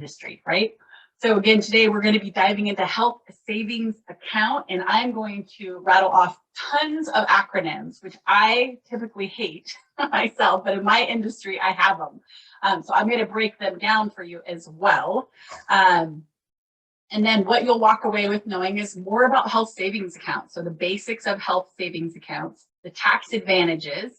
industry, right? So again, today we're going to be diving into health savings account, and I'm going to rattle off tons of acronyms, which I typically hate myself, but in my industry, I have them. So I'm going to break them down for you as well. And then what you'll walk away with knowing is more about health savings accounts. So the basics of health savings accounts, the tax advantages,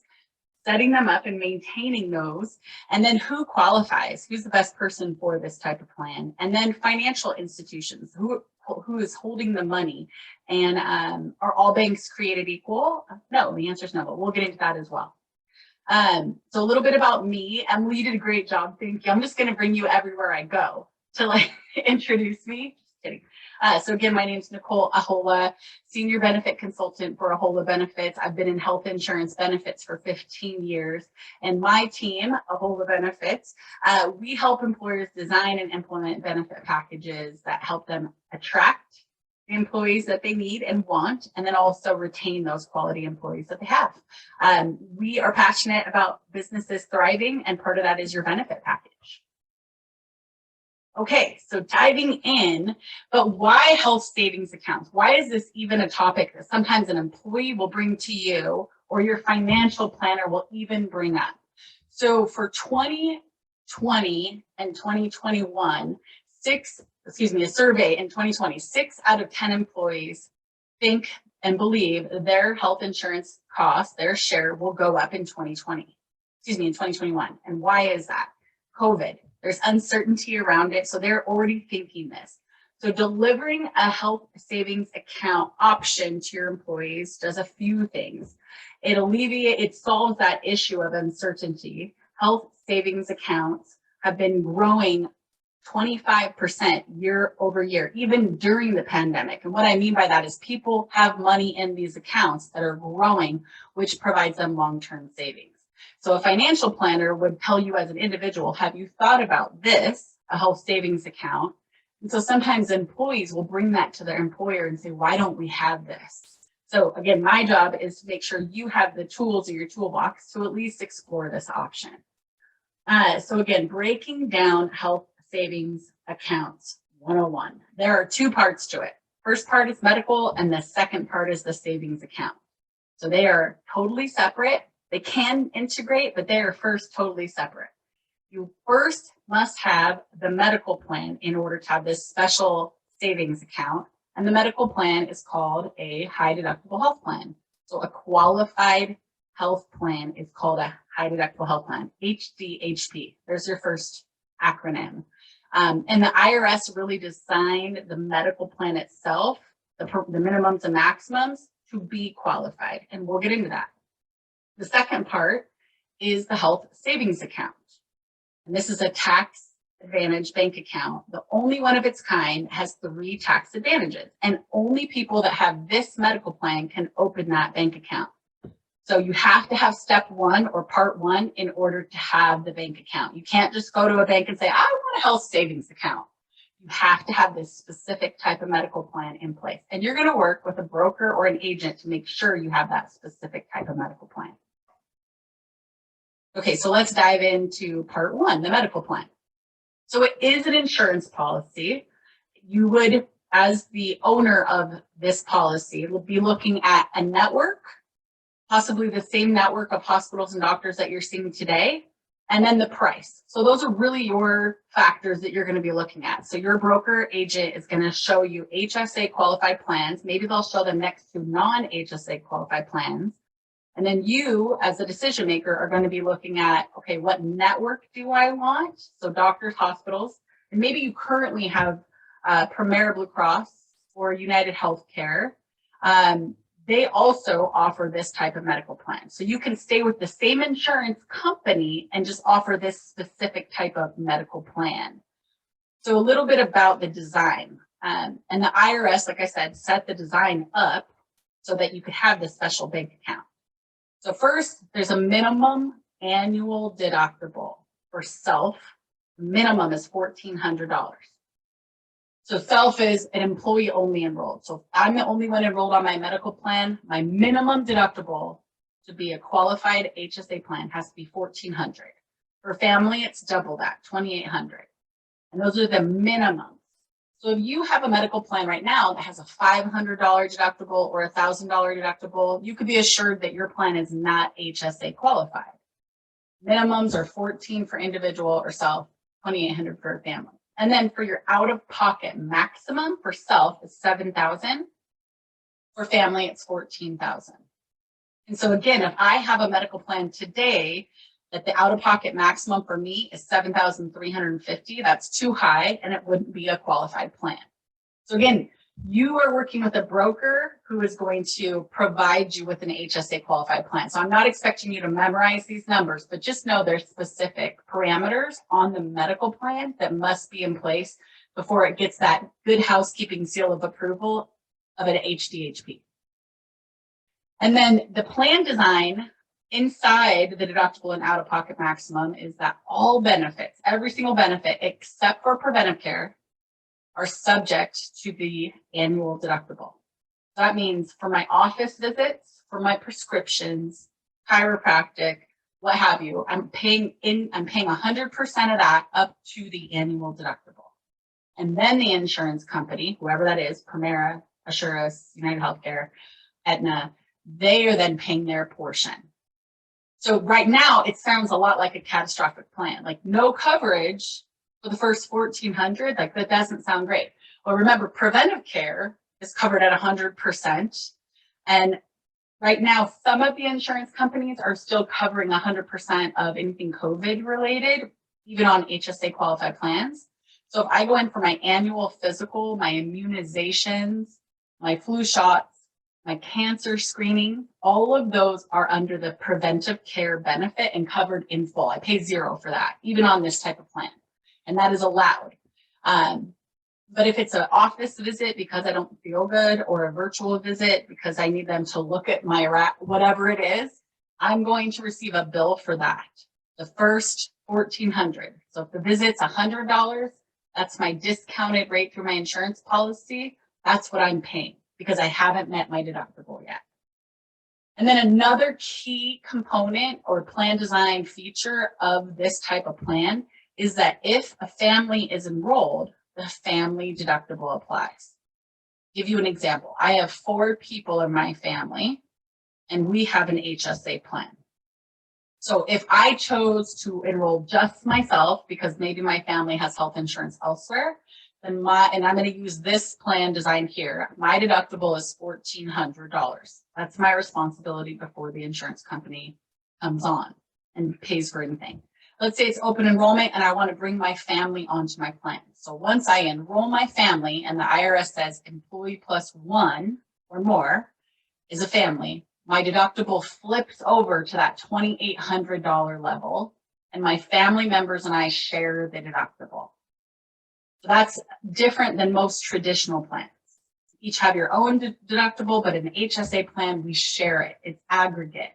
setting them up and maintaining those, and then who qualifies, who's the best person for this type of plan, and then financial institutions, who is holding the money, and are all banks created equal? No, the answer is no, but we'll get into that as well. So a little bit about me. Emily, you did a great job, thank you. I'm just gonna bring you everywhere I go to like introduce me. Just kidding. So again, my name is Nicole Ahola, Senior Benefit Consultant for Ahola Benefits. I've been in health insurance benefits for 15 years. And my team, Ahola Benefits, we help employers design and implement benefit packages that help them attract the employees that they need and want, and then also retain those quality employees that they have. We are passionate about businesses thriving, and part of that is your benefit package. Okay, so diving in, but why health savings accounts? Why is this even a topic that sometimes an employee will bring to you or your financial planner will even bring up? So for 2020 and 2021, a survey in 2020, 6 out of 10 employees think and believe their health insurance costs, their share will go up in 2021. And why is that? COVID. There's uncertainty around it, so they're already thinking this. So delivering a health savings account option to your employees does a few things. It solves that issue of uncertainty. Health savings accounts have been growing 25% year over year, even during the pandemic. And what I mean by that is people have money in these accounts that are growing, which provides them long-term savings. So a financial planner would tell you as an individual, have you thought about this, a health savings account? And so sometimes employees will bring that to their employer and say, why don't we have this? So again, my job is to make sure you have the tools in your toolbox to at least explore this option. So again, breaking down health savings accounts 101. There are 2 parts to it. First part is medical, and the second part is the savings account. So they are totally separate. They can integrate, but they are first totally separate. You first must have the medical plan in order to have this special savings account. And the medical plan is called a high deductible health plan. So a qualified health plan is called a high deductible health plan, HDHP. There's your first acronym. And the IRS really designed the medical plan itself, the minimums and maximums, to be qualified. And we'll get into that. The second part is the health savings account. And this is a tax advantage bank account. The only one of its kind has 3 tax advantages, and only people that have this medical plan can open that bank account. So you have to have step 1 or part 1 in order to have the bank account. You can't just go to a bank and say, I want a health savings account. You have to have this specific type of medical plan in place. And you're going to work with a broker or an agent to make sure you have that specific type of medical plan. Okay, so let's dive into part 1, the medical plan. So it is an insurance policy. You would, as the owner of this policy, will be looking at a network, possibly the same network of hospitals and doctors that you're seeing today, and then the price. So those are really your factors that you're going to be looking at. So your broker agent is going to show you HSA qualified plans. Maybe they'll show them next to non-HSA qualified plans. And then you, as a decision maker, are going to be looking at, okay, what network do I want? So doctors, hospitals, and maybe you currently have Premier Blue Cross or United Healthcare. They also offer this type of medical plan. So you can stay with the same insurance company and just offer this specific type of medical plan. So a little bit about the design. And the IRS, like I said, set the design up so that you could have this special bank account. So first, there's a minimum annual deductible for self. Minimum is $1,400. So self is an employee only enrolled. So if I'm the only one enrolled on my medical plan, my minimum deductible to be a qualified HSA plan has to be $1,400. For family, it's double that, $2,800. And those are the minimums. So if you have a medical plan right now that has a $500 deductible or a $1,000 deductible, you could be assured that your plan is not HSA qualified. Minimums are $1,400 for individual or self, $2,800 for a family. And then for your out-of-pocket maximum for self is $7,000. For family, it's $14,000. And so again, if I have a medical plan today that the out-of-pocket maximum for me is $7,350, that's too high and it wouldn't be a qualified plan. So again, you are working with a broker who is going to provide you with an HSA qualified plan. So I'm not expecting you to memorize these numbers, but just know there's specific parameters on the medical plan that must be in place before it gets that good housekeeping seal of approval of an HDHP. And then the plan design inside the deductible and out-of-pocket maximum is that all benefits, every single benefit except for preventive care, are subject to the annual deductible. That means for my office visits, for my prescriptions, chiropractic, what have you, I'm paying 100% of that up to the annual deductible. And then the insurance company, whoever that is, Primera, Assurus, United Healthcare, Aetna, they are then paying their portion. So right now, it sounds a lot like a catastrophic plan, like no coverage for the first $1,400, like that doesn't sound great. Well, remember, preventive care is covered at 100%. And right now, some of the insurance companies are still covering 100% of anything COVID related, even on HSA qualified plans. So if I go in for my annual physical, my immunizations, my flu shots, my cancer screening, all of those are under the preventive care benefit and covered in full. I pay zero for that, even on this type of plan. And that is allowed. But if it's an office visit because I don't feel good, or a virtual visit because I need them to look at my whatever it is, I'm going to receive a bill for that. The first $1,400. So if the visit's $100, that's my discounted rate through my insurance policy. That's what I'm paying because I haven't met my deductible yet. And then another key component or plan design feature of this type of plan is that if a family is enrolled, the family deductible applies. Give you an example. I have 4 people in my family and we have an HSA plan. So if I chose to enroll just myself because maybe my family has health insurance elsewhere, then and I'm going to use this plan design here. My deductible is $1,400. That's my responsibility before the insurance company comes on and pays for anything. Let's say it's open enrollment and I want to bring my family onto my plan. So once I enroll my family and the IRS says employee plus 1 or more is a family, my deductible flips over to that $2,800 level and my family members and I share the deductible. So that's different than most traditional plans. Each have your own deductible, but in the HSA plan, we share it. It's aggregate.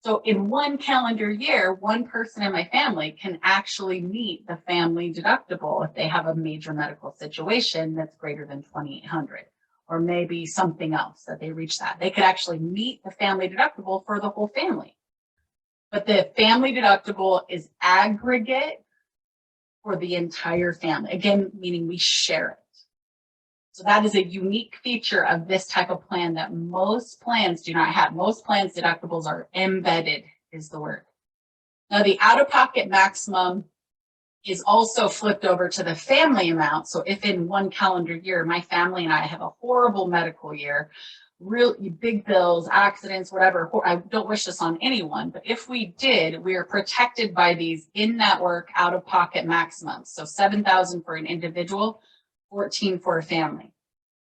So in one calendar year, one person in my family can actually meet the family deductible if they have a major medical situation that's greater than $2,800, or maybe something else that they reach that. They could actually meet the family deductible for the whole family. But the family deductible is aggregate for the entire family. Again, meaning we share it. So that is a unique feature of this type of plan that most plans do not have. Most plans deductibles are embedded, is the word. Now the out-of-pocket maximum is also flipped over to the family amount. So if in one calendar year, my family and I have a horrible medical year, really big bills, accidents, whatever, I don't wish this on anyone, but if we did, we are protected by these in-network out-of-pocket maximums. So $7,000 for an individual, $14,000 for a family.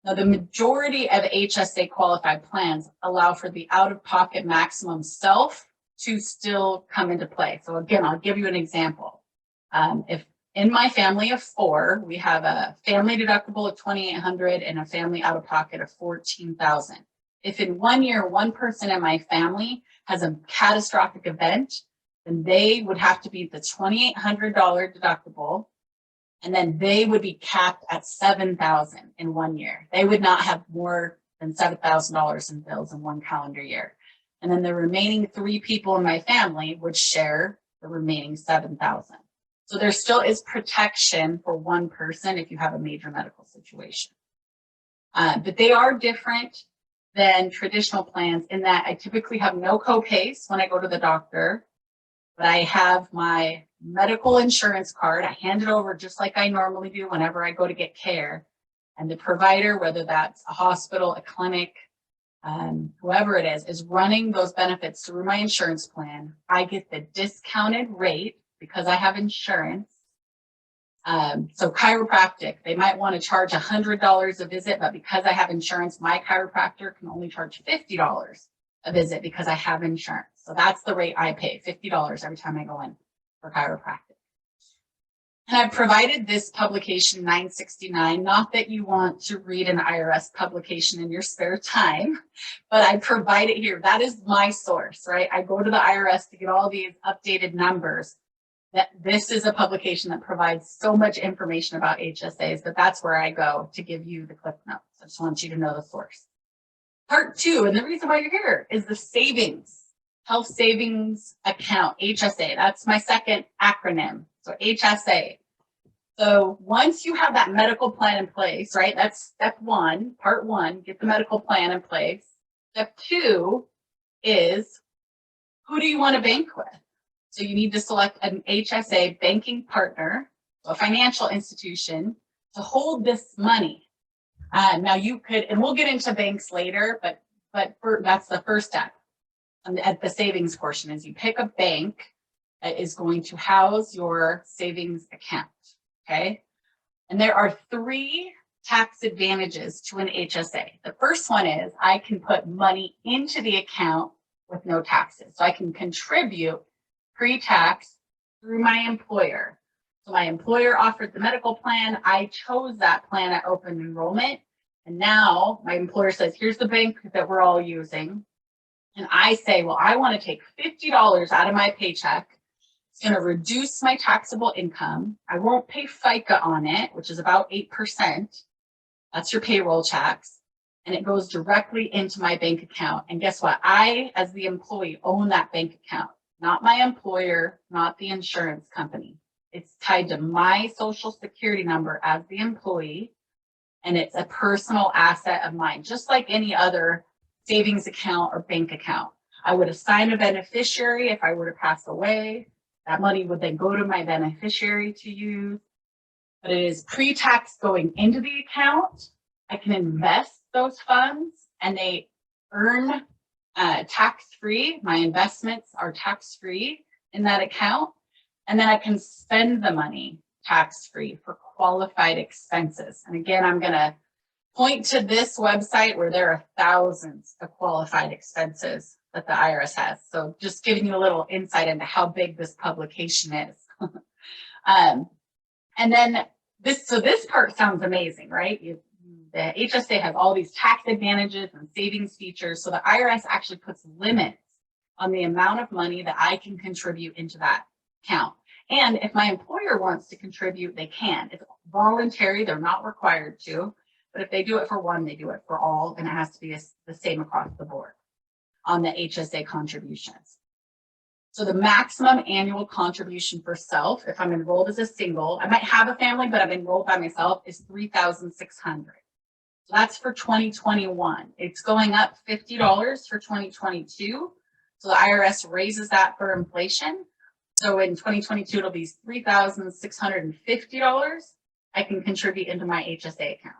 Now, the majority of HSA qualified plans allow for the out-of-pocket maximum self to still come into play. So again, I'll give you an example. If in my family of 4, we have a family deductible of $2,800 and a family out-of-pocket of $14,000. If in 1 year, one person in my family has a catastrophic event, then they would have to be the $2,800 deductible, and then they would be capped at $7,000 in 1 year. They would not have more than $7,000 in bills in one calendar year. And then the remaining 3 people in my family would share the remaining $7,000. So there still is protection for one person if you have a major medical situation. But they are different than traditional plans in that I typically have no copays when I go to the doctor, but I have my medical insurance card. I hand it over just like I normally do whenever I go to get care. And the provider, whether that's a hospital, a clinic, whoever it is running those benefits through my insurance plan. I get the discounted rate because I have insurance. So chiropractic, they might want to charge $100 a visit, but because I have insurance, my chiropractor can only charge $50 a visit because I have insurance. So that's the rate I pay, $50 every time I go in for chiropractic. And I've provided this publication 969, not that you want to read an IRS publication in your spare time, but I provide it here. That is my source, right? I go to the IRS to get all these updated numbers. That this is a publication that provides so much information about HSAs, but that's where I go to give you the clip notes. I just want you to know the source. Part 2, and the reason why you're here, is the savings, health savings account, HSA. That's my second acronym. So HSA. So once you have that medical plan in place, right? That's step 1, part 1, get the medical plan in place. Step 2 is, who do you want to bank with? So you need to select an HSA banking partner, a financial institution, to hold this money. Now you could, and we'll get into banks later, but that's the first step. At the savings portion is you pick a bank that is going to house your savings account, okay? And there are 3 tax advantages to an HSA. The first one is I can put money into the account with no taxes. So I can contribute pre-tax through my employer. So my employer offered the medical plan. I chose that plan at open enrollment. And now my employer says, here's the bank that we're all using. And I say, well, I want to take $50 out of my paycheck. It's going to reduce my taxable income. I won't pay FICA on it, which is about 8%. That's your payroll tax. And it goes directly into my bank account. And guess what? I, as the employee, own that bank account. Not my employer, not the insurance company. It's tied to my social security number as the employee, and it's a personal asset of mine, just like any other savings account or bank account. I would assign a beneficiary if I were to pass away. That money would then go to my beneficiary to use, but it is pre-tax going into the account. I can invest those funds and they earn tax-free. My investments are tax-free in that account. And then I can spend the money tax-free for qualified expenses. And again, I'm going to point to this website where there are thousands of qualified expenses that the IRS has. So just giving you a little insight into how big this publication is. And then this part sounds amazing, right? The HSA has all these tax advantages and savings features. So the IRS actually puts limits on the amount of money that I can contribute into that account. And if my employer wants to contribute, they can. It's voluntary. They're not required to. But if they do it for one, they do it for all. And it has to be the same across the board on the HSA contributions. So the maximum annual contribution for self, if I'm enrolled as a single, I might have a family, but I'm enrolled by myself, is $3,600. So that's for 2021. It's going up $50 for 2022. So the IRS raises that for inflation. So in 2022, it'll be $3,650. I can contribute into my HSA account.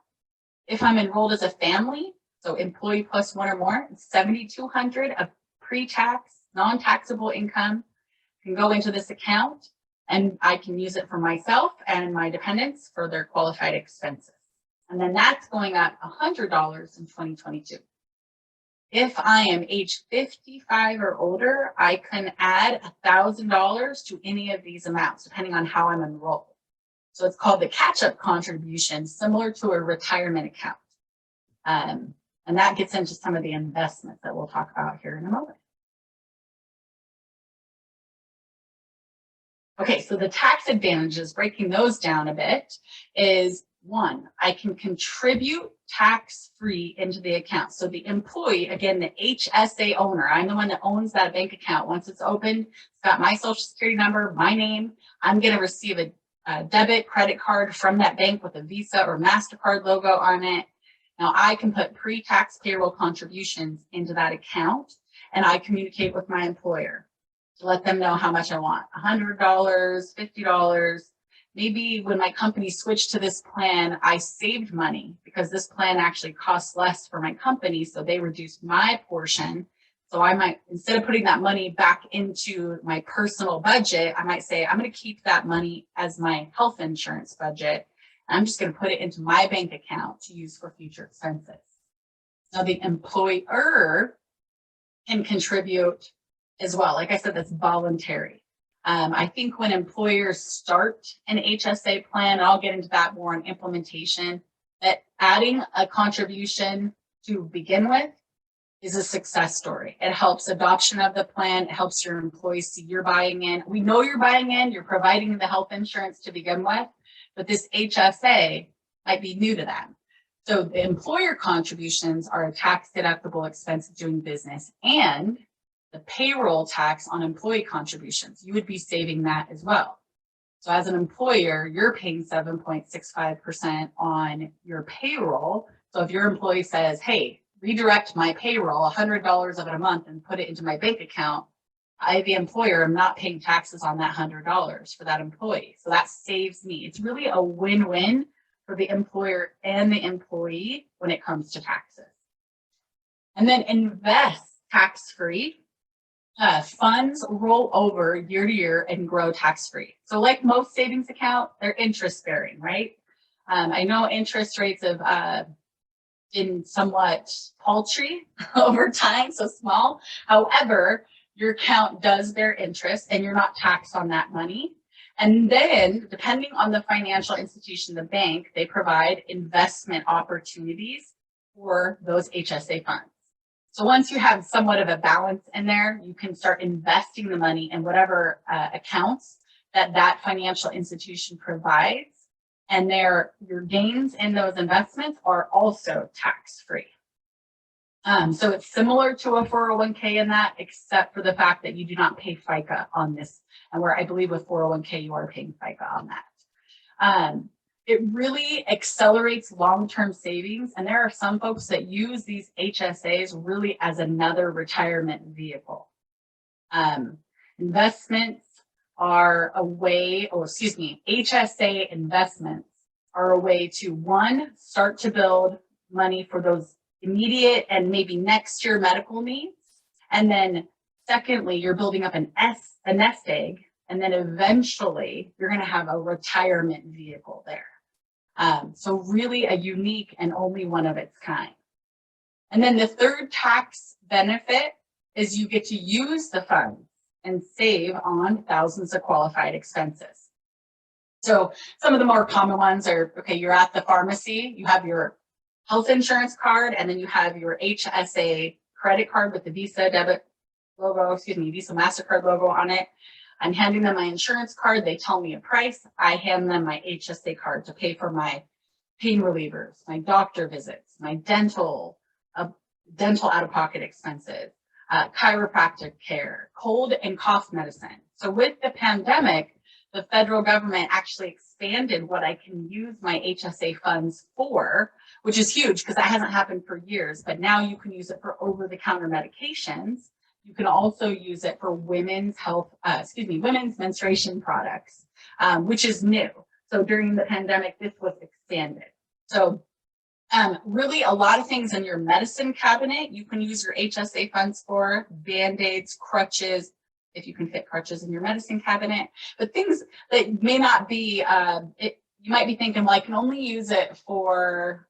If I'm enrolled as a family, so employee plus one or more, it's $7,200 of pre-tax, non-taxable income can go into this account, and I can use it for myself and my dependents for their qualified expenses. And then that's going up $100 in 2022. If I am age 55 or older, I can add $1,000 to any of these amounts, depending on how I'm enrolled. So it's called the catch-up contribution, similar to a retirement account. And that gets into some of the investments that we'll talk about here in a moment. Okay, so the tax advantages, breaking those down a bit, is One, I can contribute tax-free into the account. So the employee, again, the HSA owner, I'm the one that owns that bank account. Once it's opened, it's got my social security number, my name. I'm going to receive a debit credit card from that bank with a Visa or MasterCard logo on it. Now I can put pre-tax payroll contributions into that account, and I communicate with my employer to let them know how much I want, $100, $50. Maybe when my company switched to this plan, I saved money because this plan actually costs less for my company, so they reduced my portion. So I might, instead of putting that money back into my personal budget, I might say, I'm going to keep that money as my health insurance budget. I'm just going to put it into my bank account to use for future expenses. Now the employer can contribute as well. Like I said, that's voluntary. I think when employers start an HSA plan, and I'll get into that more on implementation, that adding a contribution to begin with is a success story. It helps adoption of the plan. It helps your employees see you're buying in. We know you're buying in, you're providing the health insurance to begin with, but this HSA might be new to them. So the employer contributions are a tax deductible expense of doing business, and the payroll tax on employee contributions, you would be saving that as well. So as an employer, you're paying 7.65% on your payroll. So if your employee says, hey, redirect my payroll, $100 of it a month, and put it into my bank account, I, the employer, am not paying taxes on that $100 for that employee. So that saves me. It's really a win-win for the employer and the employee when it comes to taxes. And then invest tax-free. Funds roll over year to year and grow tax-free. So like most savings account, they're interest-bearing, right? I know interest rates have been somewhat paltry over time, so small. However, your account does bear interest and you're not taxed on that money. And then depending on the financial institution, the bank, they provide investment opportunities for those HSA funds. So once you have somewhat of a balance in there, you can start investing the money in whatever accounts that financial institution provides. And your gains in those investments are also tax-free. So it's similar to a 401k in that, except for the fact that you do not pay FICA on this. And where I believe with 401k, you are paying FICA on that. It really accelerates long-term savings. And there are some folks that use these HSAs really as another retirement vehicle. Investments are a way, HSA investments are a way to, one, start to build money for those immediate and maybe next year medical needs. And then secondly, you're building up a nest egg. And then eventually you're going to have a retirement vehicle there. So really a unique and only one of its kind. And then the third tax benefit is you get to use the funds and save on thousands of qualified expenses. So some of the more common ones are, okay, you're at the pharmacy, you have your health insurance card, and then you have your HSA credit card with the Visa debit logo, Visa MasterCard logo on it. I'm handing them my insurance card. They tell me a price. I hand them my HSA card to pay for my pain relievers, my doctor visits, my dental out-of-pocket expenses, chiropractic care, cold and cough medicine. So with the pandemic, the federal government actually expanded what I can use my HSA funds for, which is huge because that hasn't happened for years. But now you can use it for over-the-counter medications. You can also use it for women's women's menstruation products, which is new. So during the pandemic, this was expanded. So really a lot of things in your medicine cabinet, you can use your HSA funds for, Band-Aids, crutches, if you can fit crutches in your medicine cabinet, but things that may not be, you might be thinking, well, I can only use it for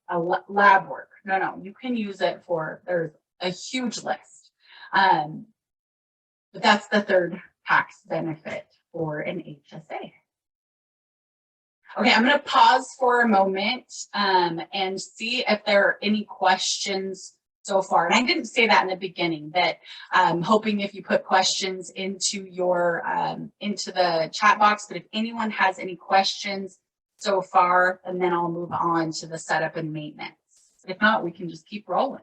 lab work. No, you can use it for, there's a huge list. But that's the third tax benefit for an HSA. Okay, I'm going to pause for a moment and see if there are any questions so far. And I didn't say that in the beginning, that I'm hoping if you put questions into your into the chat box, but if anyone has any questions so far, and then I'll move on to the setup and maintenance. If not, we can just keep rolling.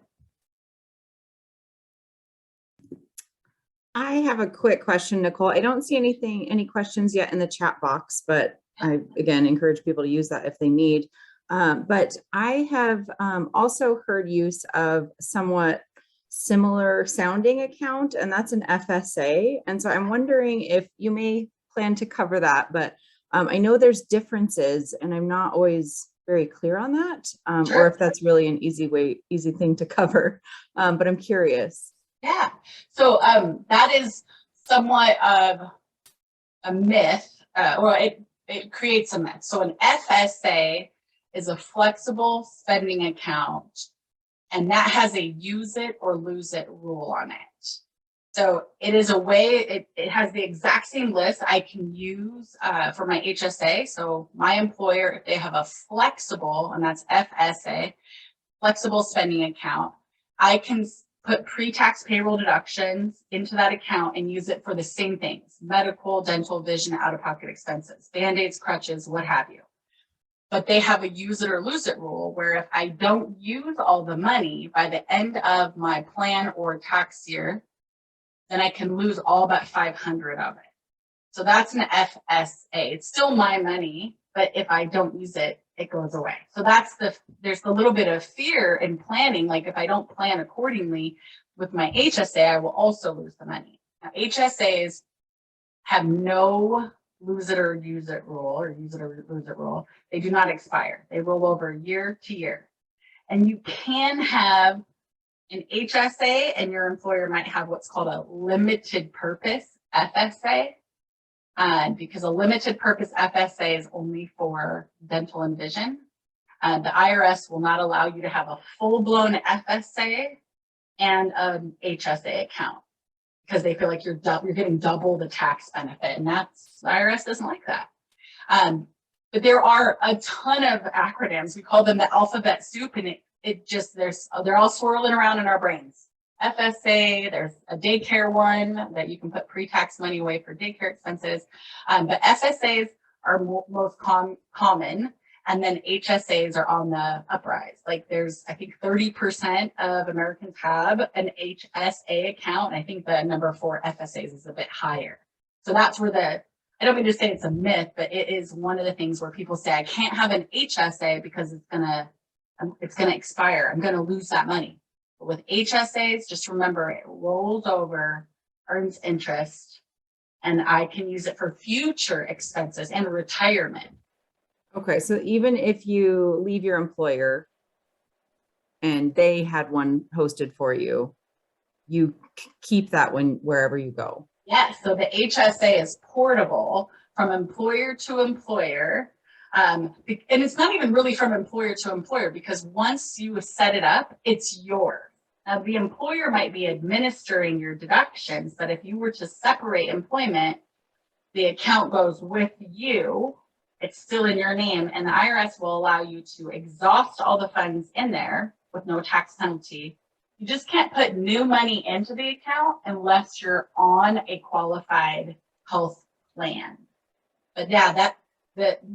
I have a quick question, Nicole. I don't see any questions yet in the chat box, but I, again, encourage people to use that if they need. But I have also heard use of somewhat similar sounding account, and that's an FSA. And so I'm wondering if you may plan to cover that, but I know there's differences and I'm not always very clear on that, or if that's really an easy thing to cover, but I'm curious. Yeah, so that is somewhat of a myth, or it creates a myth. So an FSA is a flexible spending account, and that has a use it or lose it rule on it. So it is a way, it has the exact same list I can use for my HSA. So my employer, if they have a flexible, and that's FSA, flexible spending account, I can put pre-tax payroll deductions into that account and use it for the same things: medical, dental, vision, out-of-pocket expenses, Band-Aids, crutches, what have you. But they have a use it or lose it rule where if I don't use all the money by the end of my plan or tax year, then I can lose all but 500 of it. So that's an FSA. It's still my money, but if I don't use it, it goes away. So there's a little bit of fear in planning. Like if I don't plan accordingly with my HSA, I will also lose the money. Now, HSAs have no lose it or use it rule, or use it or lose it rule. They do not expire. They roll over year to year. And you can have an HSA and your employer might have what's called a limited purpose FSA. Because a limited purpose FSA is only for dental and vision. The IRS will not allow you to have a full-blown FSA and an HSA account because they feel like you're getting double the tax benefit, and the IRS doesn't like that. But there are a ton of acronyms. We call them the alphabet soup, and they're all swirling around in our brains. FSA, there's a daycare one that you can put pre-tax money away for daycare expenses. But FSAs are most common, and then HSAs are on the uprise. Like I think 30% of Americans have an HSA account. And I think the number for FSAs is a bit higher. So that's where I don't mean to say it's a myth, but it is one of the things where people say, I can't have an HSA because it's gonna expire. I'm gonna lose that money. With HSAs, just remember it rolls over, earns interest, and I can use it for future expenses and retirement. Okay, so even if you leave your employer and they had one hosted for you, you keep that one wherever you go. Yes, so the HSA is portable from employer to employer. And it's not even really from employer to employer because once you set it up, it's yours. Now, the employer might be administering your deductions, but if you were to separate employment, the account goes with you. It's still in your name, and the IRS will allow you to exhaust all the funds in there with no tax penalty. You just can't put new money into the account unless you're on a qualified health plan. But yeah,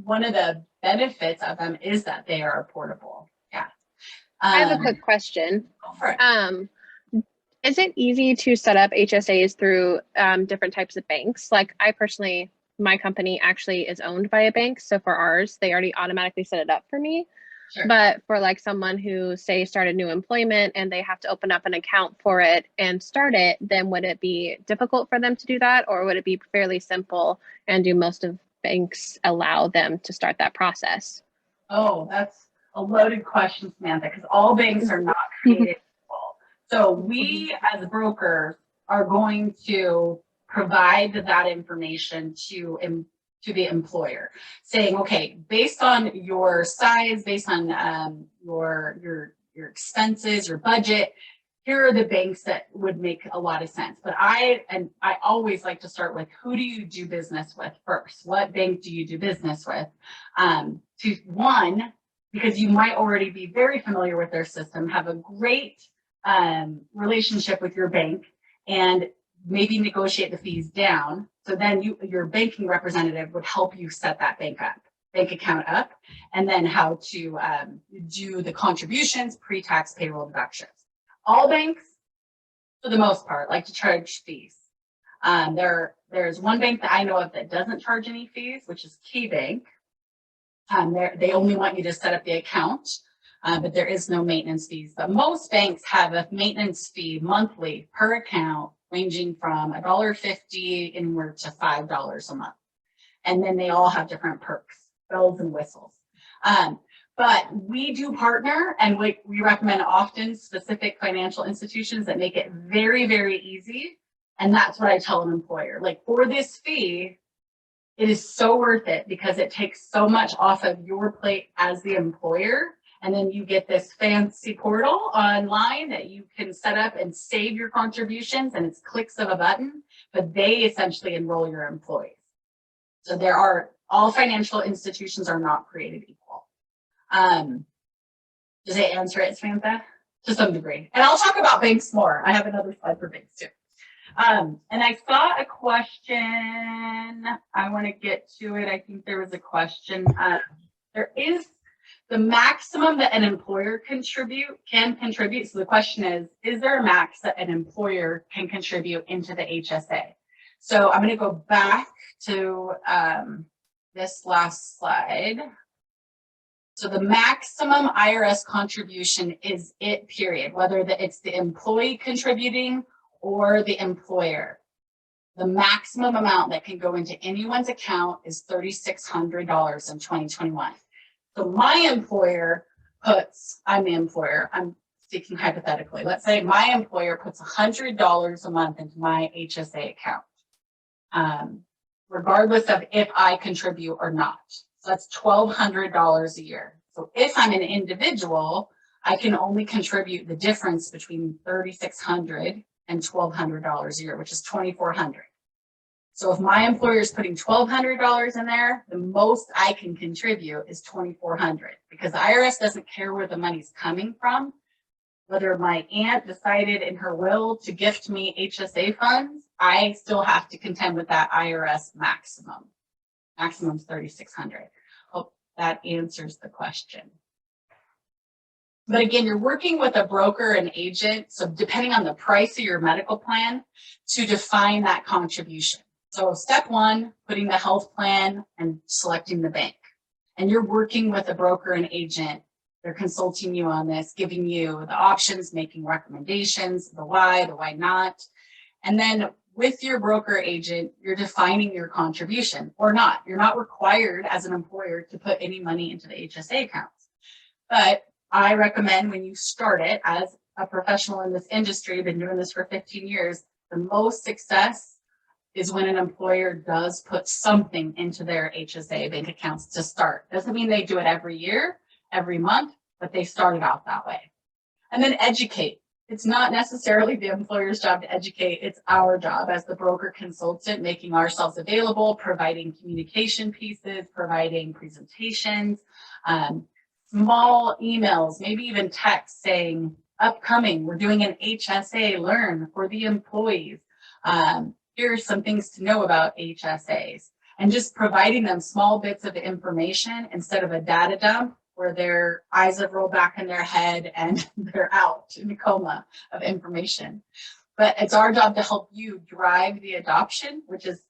one of the benefits of them is that they are portable. Yeah. I have a quick question. Go for it. Is it easy to set up HSAs through different types of banks? Like my company actually is owned by a bank. So for ours, they already automatically set it up for me. Sure. But for like someone who say started new employment and they have to open up an account for it and start it, then would it be difficult for them to do that? Or would it be fairly simple, and do most of banks allow them to start that process? Oh, that's a loaded question, Samantha, because all banks are not created equal. So we as brokers are going to provide that information to the employer, saying, okay, based on your size, based on your expenses, your budget, here are the banks that would make a lot of sense. But I always like to start with, who do you do business with first? What bank do you do business with? Because you might already be very familiar with their system, have a great relationship with your bank, and maybe negotiate the fees down. So then your banking representative would help you set that bank up. bank account up, and then how to do the contributions, pre-tax payroll deductions. All banks, for the most part, like to charge fees. There's one bank that I know of that doesn't charge any fees, which is Key Bank. They only want you to set up the account, but there is no maintenance fees. But most banks have a maintenance fee monthly per account, ranging from $1.50 anywhere to $5 a month. And then they all have different perks, bells and whistles. But we do partner, and we recommend often specific financial institutions that make it very, very easy. And that's what I tell an employer. Like, for this fee, it is so worth it because it takes so much off of your plate as the employer. And then you get this fancy portal online that you can set up and save your contributions, and it's clicks of a button, but they essentially enroll your employees. So all financial institutions are not created equal. Does it answer it, Samantha? To some degree. And I'll talk about banks more. I have another slide for banks too. And I saw a question. I want to get to it. I think there was a question. There is the maximum that an employer can contribute. So the question is there a max that an employer can contribute into the HSA? So I'm going to go back to this last slide. So the maximum IRS contribution is it, period, whether it's the employee contributing or the employer. The maximum amount that can go into anyone's account is $3,600 in 2021. So my employer I'm the employer, I'm speaking hypothetically. Let's say my employer puts $100 a month into my HSA account, regardless of if I contribute or not. So that's $1,200 a year. So if I'm an individual, I can only contribute the difference between $3,600 and $1,200 a year, which is $2,400. So if my employer is putting $1,200 in there, the most I can contribute is $2,400, because the IRS doesn't care where the money's coming from. Whether my aunt decided in her will to gift me HSA funds, I still have to contend with that IRS maximum. Maximum is $3,600. Hope that answers the question. But again, you're working with a broker and agent, so depending on the price of your medical plan, to define that contribution. So step one, putting the health plan and selecting the bank. And you're working with a broker and agent. They're consulting you on this, giving you the options, making recommendations, the why not. And then with your broker agent, you're defining your contribution or not. You're not required as an employer to put any money into the HSA accounts. But I recommend when you start it as a professional in this industry, been doing this for 15 years, the most success is when an employer does put something into their HSA bank accounts to start. Doesn't mean they do it every year, every month, but they started out that way. And then educate. It's not necessarily the employer's job to educate. It's our job as the broker consultant, making ourselves available, providing communication pieces, providing presentations, small emails, maybe even text saying, upcoming, we're doing an HSA Learn for the employees. Here are some things to know about HSAs, and just providing them small bits of information instead of a data dump where their eyes have rolled back in their head and they're out in a coma of information. But it's our job to help you drive the adoption, which is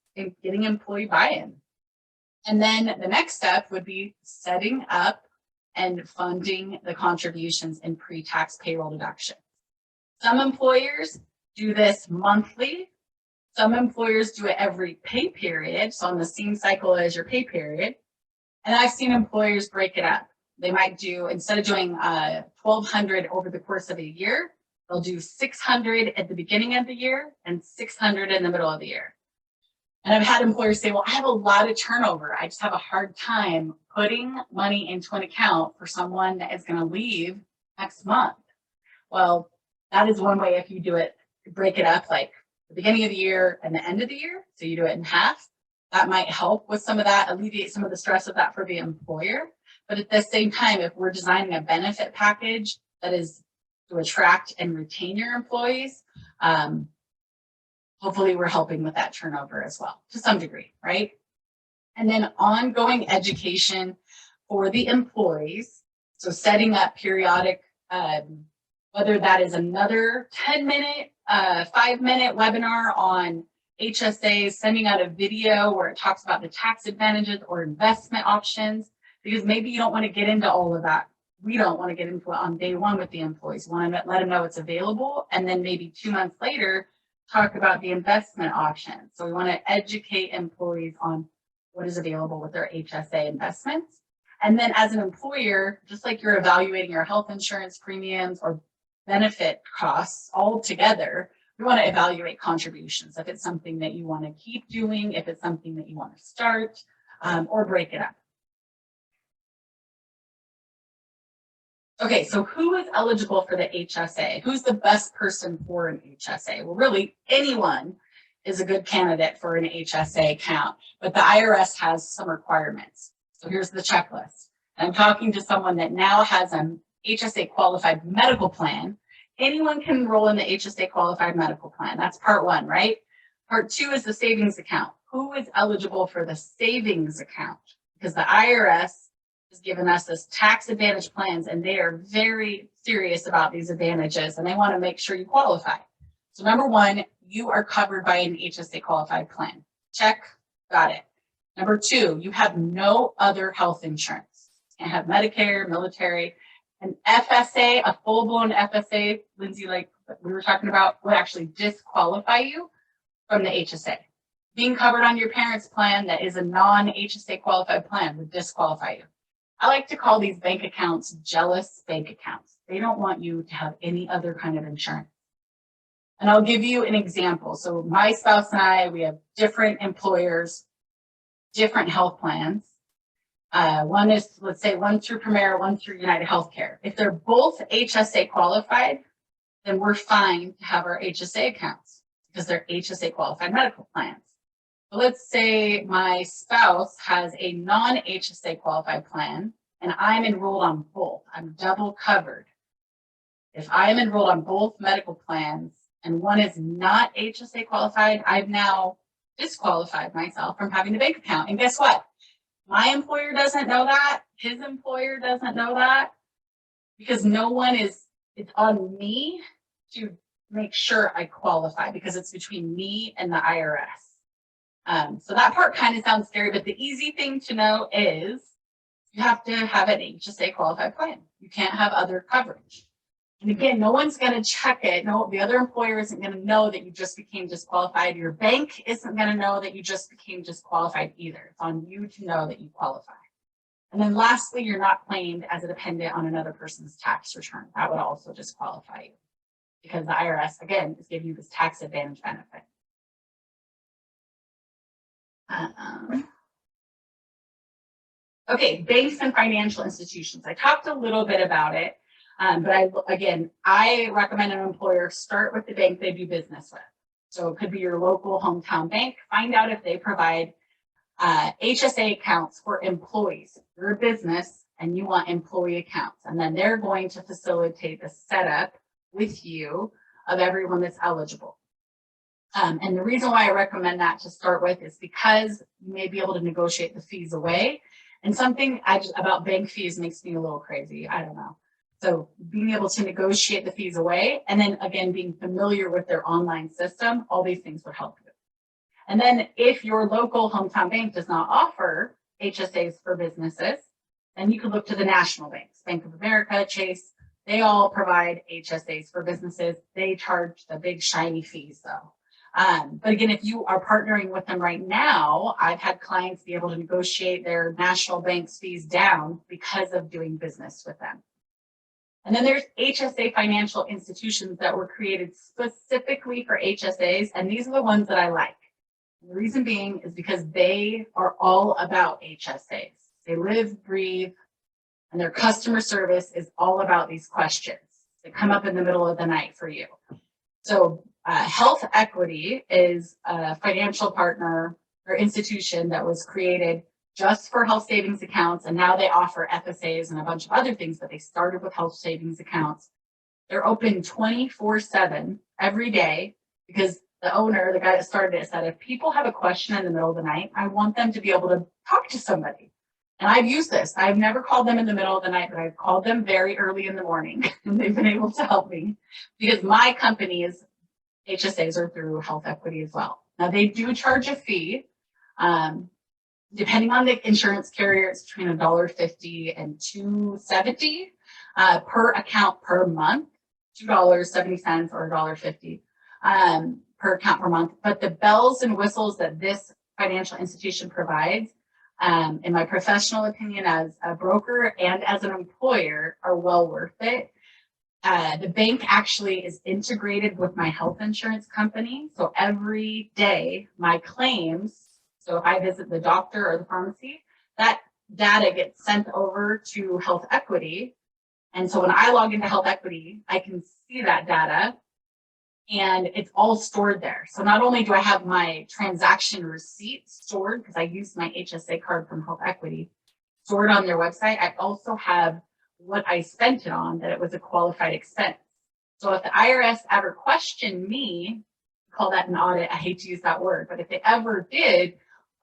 getting employee buy-in. And then the next step would be setting up and funding the contributions in pre-tax payroll deduction. Some employers do this monthly. Some employers do it every pay period, so on the same cycle as your pay period. And I've seen employers break it up. They might do, instead of doing $1,200 over the course of a year, they'll do $600 at the beginning of the year and $600 in the middle of the year. And I've had employers say, well, I have a lot of turnover. I just have a hard time putting money into an account for someone that is going to leave next month. Well, that is one way if you do it, break it up like the beginning of the year and the end of the year. So you do it in half. That might help with some of that, alleviate some of the stress of that for the employer. But at the same time, if we're designing a benefit package that is to attract and retain your employees, hopefully we're helping with that turnover as well, to some degree, right? And then ongoing education for the employees. So setting up periodic, whether that is another 10-minute, 5-minute webinar on HSAs, sending out a video where it talks about the tax advantages or investment options, because maybe you don't want to get into all of that. We don't want to get into it on day one with the employees. We want to let them know it's available. And then maybe 2 months later, talk about the investment options. So we want to educate employees on what is available with their HSA investments. And then as an employer, just like you're evaluating your health insurance premiums or benefit costs all together, we want to evaluate contributions. If it's something that you want to keep doing, if it's something that you want to start, or break it up. Okay, so who is eligible for the HSA? Who's the best person for an HSA? Well, really, anyone is a good candidate for an HSA account, but the IRS has some requirements. So here's the checklist. I'm talking to someone that now has an HSA qualified medical plan. Anyone can enroll in the HSA qualified medical plan. That's part one, right? Part two is the savings account. Who is eligible for the savings account? Because the IRS has given us this tax advantage plans, and they are very serious about these advantages, and they want to make sure you qualify. So number one, you are covered by an HSA qualified plan. Check, got it. Number two, you have no other health insurance. You can't have Medicare, military, an FSA, a full-blown FSA, Lindsay, like we were talking about, would actually disqualify you from the HSA. Being covered on your parents' plan that is a non-HSA qualified plan would disqualify you. I like to call these bank accounts jealous bank accounts. They don't want you to have any other kind of insurance. And I'll give you an example. So my spouse and I, we have different employers, different health plans. One is, let's say, one through Premier, one through United Healthcare. If they're both HSA qualified, then we're fine to have our HSA accounts because they're HSA qualified medical plans. But let's say my spouse has a non-HSA qualified plan and I'm enrolled on both. I'm double covered. If I am enrolled on both medical plans and one is not HSA qualified, I've now disqualified myself from having a bank account. And guess what? My employer doesn't know that. His employer doesn't know that, because no one is, it's on me to make sure I qualify, because it's between me and the IRS. So that part kind of sounds scary, but the easy thing to know is you have to have an HSA qualified plan. You can't have other coverage. And again, no one's going to check it. No, the other employer isn't going to know that you just became disqualified. Your bank isn't going to know that you just became disqualified either. It's on you to know that you qualify. And then lastly, you're not claimed as a dependent on another person's tax return. That would also disqualify you, because the IRS, again, is giving you this tax advantage benefit. Okay, banks and financial institutions. I talked a little bit about it. But I recommend an employer start with the bank they do business with. So it could be your local hometown bank. Find out if they provide HSA accounts for employees. You're a business and you want employee accounts. And then they're going to facilitate the setup with you of everyone that's eligible. And the reason why I recommend that to start with is because you may be able to negotiate the fees away. And something about bank fees makes me a little crazy. I don't know. So being able to negotiate the fees away, and then again, being familiar with their online system, all these things would help you. And then if your local hometown bank does not offer HSAs for businesses, then you could look to the national banks, Bank of America, Chase. They all provide HSAs for businesses. They charge the big shiny fees though. But again, if you are partnering with them right now, I've had clients be able to negotiate their national bank's fees down because of doing business with them. And then there's HSA Financial Institutions that were created specifically for HSAs, and these are the ones that I like. The reason being is because they are all about HSAs. They live, breathe, and their customer service is all about these questions that come up in the middle of the night for you. So Health Equity is a financial partner or institution that was created just for health savings accounts, and now they offer FSAs and a bunch of other things, but they started with health savings accounts. They're open 24/7 every day because the owner, the guy that started it, said, if people have a question in the middle of the night, I want them to be able to talk to somebody. And I've used this. I've never called them in the middle of the night, but I've called them very early in the morning, and they've been able to help me because my company's HSAs are through Health Equity as well. Now, they do charge a fee. Depending on the insurance carrier, it's between $1.50 and $2.70 per account per month, $2.70 or $1.50 per account per month. But the bells and whistles that this financial institution provides, in my professional opinion as a broker and as an employer, are well worth it. The bank actually is integrated with my health insurance company. So every day my claims, so if I visit the doctor or the pharmacy, that data gets sent over to Health Equity. And so when I log into Health Equity, I can see that data and it's all stored there. So not only do I have my transaction receipt stored because I used my HSA card from Health Equity stored on their website, I also have what I spent it on, that it was a qualified expense. So if the IRS ever questioned me, call that an audit, I hate to use that word, but if they ever did,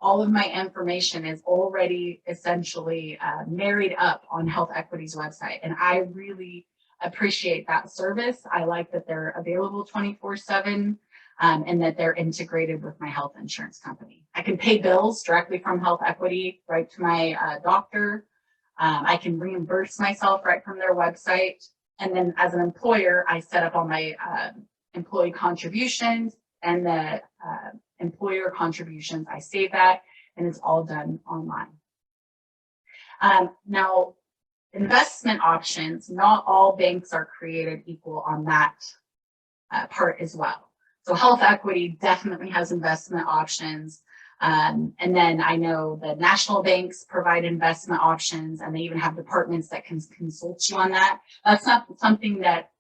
all of my information is already essentially married up on Health Equity's website. And I really appreciate that service. I like that they're available 24/7 and that they're integrated with my health insurance company. I can pay bills directly from Health Equity right to my doctor. I can reimburse myself right from their website. And then as an employer, I set up all my employee contributions and the employer contributions. I save that and it's all done online. Now, investment options, not all banks are created equal on that part as well. So Health Equity definitely has investment options. And then I know the national banks provide investment options, and they even have departments that can consult you on that. That's not something that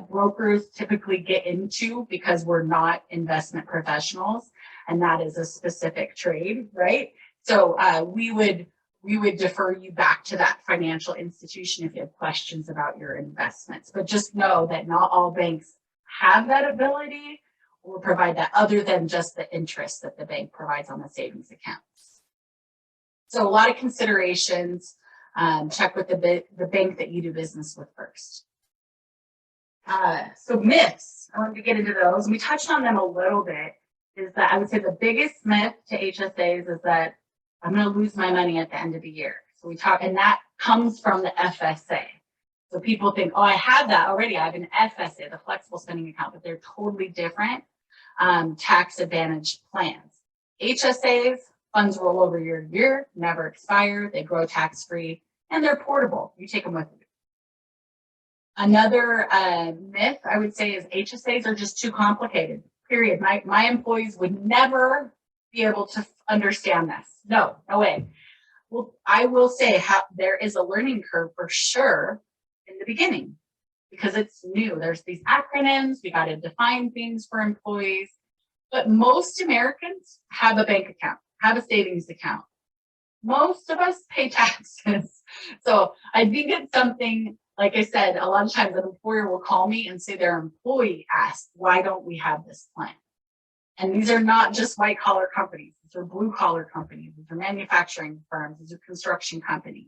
brokers typically get into because we're not investment professionals, and that is a specific trade, right? So we would defer you back to that financial institution if you have questions about your investments. But just know that not all banks have that ability or provide that, other than just the interest that the bank provides on the savings accounts. So a lot of considerations. Check with the bank that you do business with first. So myths, I wanted to get into those. And we touched on them a little bit. Is that I would say the biggest myth to HSAs is that I'm going to lose my money at the end of the year. So we talk, and that comes from the FSA. So people think, oh, I have that already. I have an FSA, the flexible spending account, but they're totally different tax advantage plans. HSAs, funds roll over year to year, never expire, they grow tax-free, and they're portable. You take them with you. Another myth I would say is HSAs are just too complicated, period. My employees would never be able to understand this. No way. Well, I will say there is a learning curve for sure in the beginning because it's new. There's these acronyms, we got to define things for employees, but most Americans have a bank account, have a savings account. Most of us pay taxes. So I think it's something, like I said, a lot of times an employer will call me and say their employee asked, why don't we have this plan? And these are not just white collar companies. These are blue collar companies. These are manufacturing firms. These are construction companies.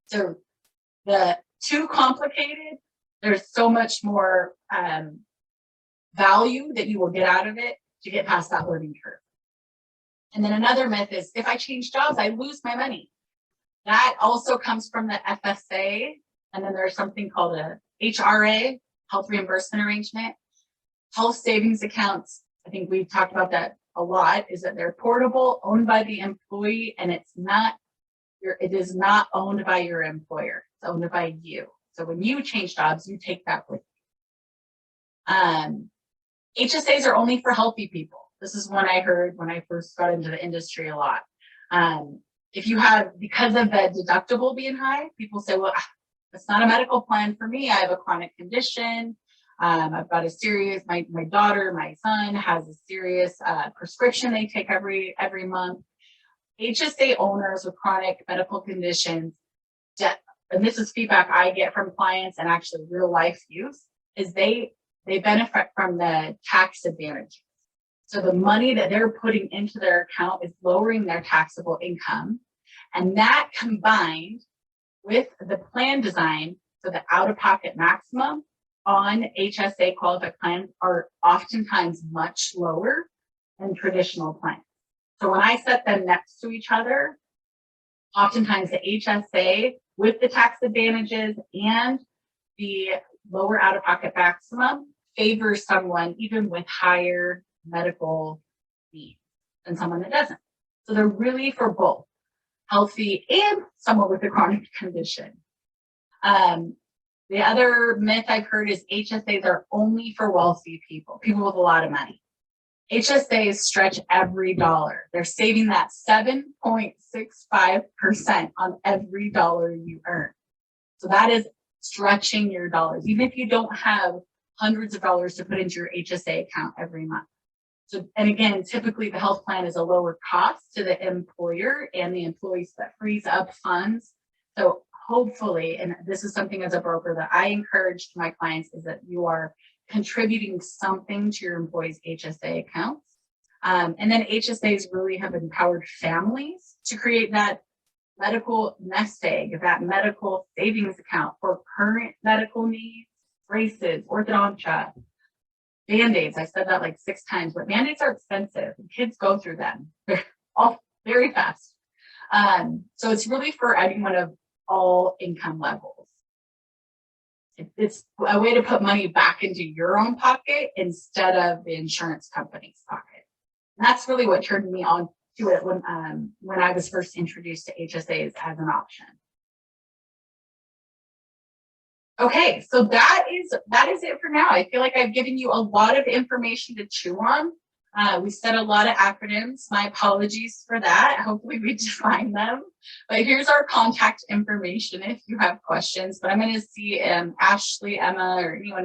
So the too complicated, there's so much more value that you will get out of it to get past that learning curve. And then another myth is if I change jobs, I lose my money. That also comes from the FSA. And then there's something called a HRA, health reimbursement arrangement. Health savings accounts, I think we've talked about that a lot, is that they're portable, owned by the employee, and it is not owned by your employer. It's owned by you. So when you change jobs, you take that with you. HSAs are only for healthy people. This is one I heard when I first got into the industry a lot. If you have, because of the deductible being high, people say, well, it's not a medical plan for me. I have a chronic condition. I've got a serious, my daughter, my son has a serious prescription they take every month. HSA owners with chronic medical conditions, and this is feedback I get from clients and actually real life use, is they they benefit from the tax advantages. So the money that they're putting into their account is lowering their taxable income. And that combined with the plan design, so the out-of-pocket maximum on HSA qualified plans are oftentimes much lower than traditional plans. So when I set them next to each other, oftentimes the HSA with the tax advantages and the lower out-of-pocket maximum favors someone even with higher medical needs than someone that doesn't. So they're really for both healthy and someone with a chronic condition. The other myth I've heard is HSAs are only for wealthy people, people with a lot of money. HSAs stretch every dollar. They're saving that 7.65% on every dollar you earn. So that is stretching your dollars, even if you don't have hundreds of dollars to put into your HSA account every month. So, and again, typically the health plan is a lower cost to the employer and the employees, that frees up funds. So hopefully, and this is something as a broker that I encourage to my clients, is that you are contributing something to your employees' HSA accounts. And then HSAs really have empowered families to create that medical nest egg, that medical savings account for current medical needs, braces, orthodontia, Band-Aids. I said that like 6 times, but Band-Aids are expensive and kids go through them. They're all very fast. So it's really for anyone of all income levels. It's a way to put money back into your own pocket instead of the insurance company's pocket. And that's really what turned me on to it when I was first introduced to HSAs as an option. Okay, so that is it for now. I feel like I've given you a lot of information to chew on. We said a lot of acronyms. My apologies for that. Hopefully we define them. But here's our contact information if you have questions. But I'm going to see Ashley, Emma, or anyone